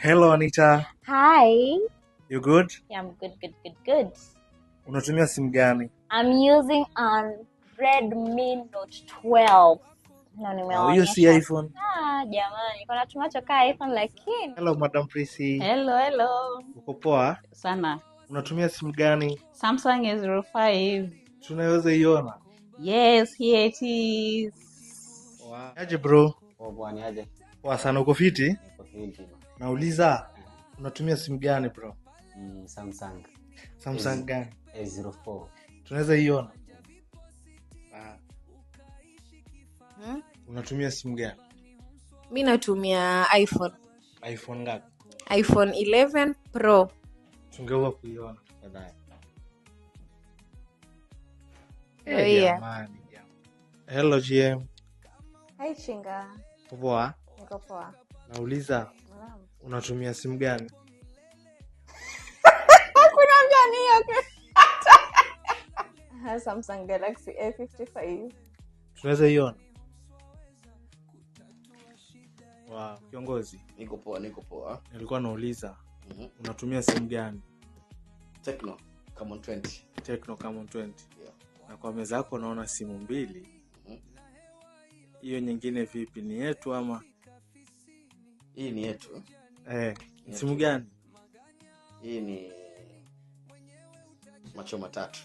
Hello Anita. Hi. You good? Yeah, I'm good. Unatumia simu gani? I'm using an Redmi Note 12. No, You see nimeonyesha. iPhone? Jamani, niko natumia choka iPhone lakini. Hello Madam Prissy. Hello. Uko poa? Sana. Unatumia simu gani? Samsung S05. Tunaweza iona? Yes, here it is. Wow. Aje bro? Bwana aje? Poa sana, uko fiti? Niko fiti. Nauliza, unatumia simu gani bro? Samsung. Samsung gani? A04. Tunaweza iona? Unatumia simu gani? Mi natumia iPhone. iPhone ngapi? iPhone 11 Pro. Tungeua kuiona tafadhali. Yeah. Jamani. Hello GM. Hi Chinga. Poa? Niko poa. Nauliza, unatumia simu gani? Hakuna gani yake. Samsung Galaxy A55. Tunaweza iona? Wow, kiongozi. Niko poa. Nilikuwa nauliza, unatumia simu gani? Tecno Camon 20. Tecno Camon 20. Yeah. Na kwa meza yako naona simu mbili. Hiyo nyingine vipi, ni yetu ama? Hii ni yetu. Simu gani? Hii ni macho matatu.